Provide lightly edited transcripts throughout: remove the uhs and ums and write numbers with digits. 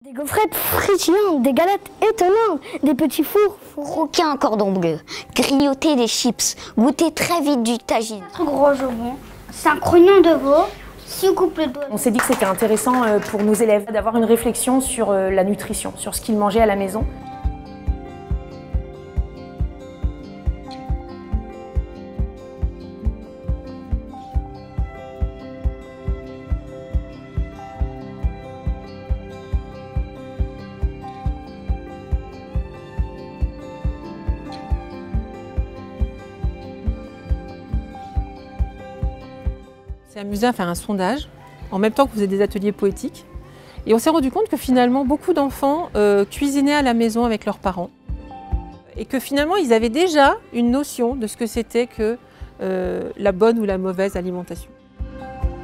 Des gaufrettes frétillantes, des galettes étonnantes, des petits fours. Croquer un cordon bleu, grignoter des chips, goûter très vite du tagine. Un gros jambon, 5 rognons de veau, 6 couples de... On s'est dit que c'était intéressant pour nos élèves d'avoir une réflexion sur la nutrition, sur ce qu'ils mangeaient à la maison. On s'est amusé à faire un sondage, en même temps que vous faisiez des ateliers poétiques. Et on s'est rendu compte que finalement, beaucoup d'enfants cuisinaient à la maison avec leurs parents. Et que finalement, ils avaient déjà une notion de ce que c'était que la bonne ou la mauvaise alimentation.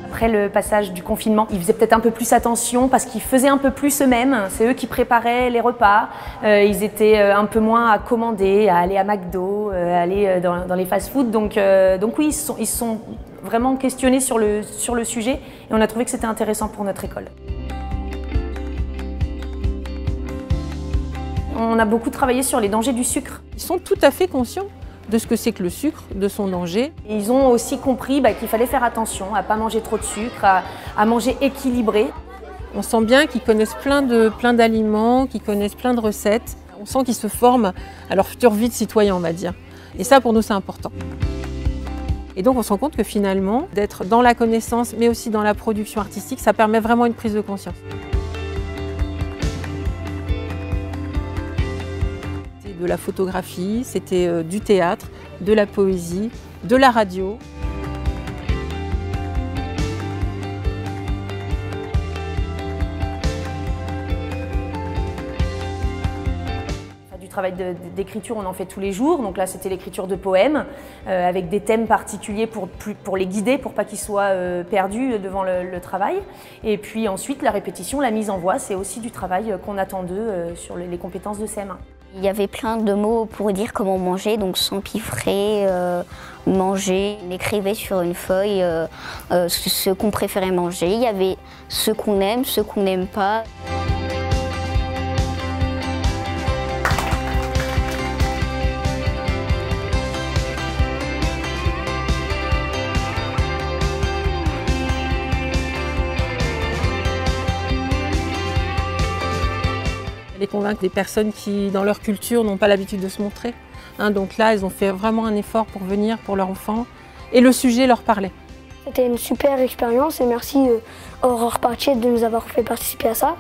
Après le passage du confinement, ils faisaient peut-être un peu plus attention parce qu'ils faisaient un peu plus eux-mêmes. C'est eux qui préparaient les repas. Ils étaient un peu moins à commander, à aller à McDo, à aller dans les fast-food. Donc oui, ils se sont vraiment questionnés sur le sujet et on a trouvé que c'était intéressant pour notre école. On a beaucoup travaillé sur les dangers du sucre. Ils sont tout à fait conscients de ce que c'est que le sucre, de son danger. Et ils ont aussi compris qu'il fallait faire attention à ne pas manger trop de sucre, à manger équilibré. On sent bien qu'ils connaissent plein d'aliments, qu'ils connaissent plein de recettes. On sent qu'ils se forment à leur future vie de citoyen, on va dire. Et ça, pour nous, c'est important. Et donc, on se rend compte que finalement, d'être dans la connaissance, mais aussi dans la production artistique, ça permet vraiment une prise de conscience. De la photographie, c'était du théâtre, de la poésie, de la radio. Du travail d'écriture, on en fait tous les jours. Donc là, c'était l'écriture de poèmes avec des thèmes particuliers pour les guider, pour pas qu'ils soient perdus devant le travail. Et puis ensuite, la répétition, la mise en voix, c'est aussi du travail qu'on attend d'eux sur les compétences de CM1. Il y avait plein de mots pour dire comment manger, donc s'empiffrer, manger. On écrivait sur une feuille ce qu'on préférait manger. Il y avait ce qu'on aime, ce qu'on n'aime pas. Les convaincre des personnes qui, dans leur culture, n'ont pas l'habitude de se montrer. Donc là, elles ont fait vraiment un effort pour venir pour leur enfant et le sujet leur parlait. C'était une super expérience et merci Aurore Partier de nous avoir fait participer à ça.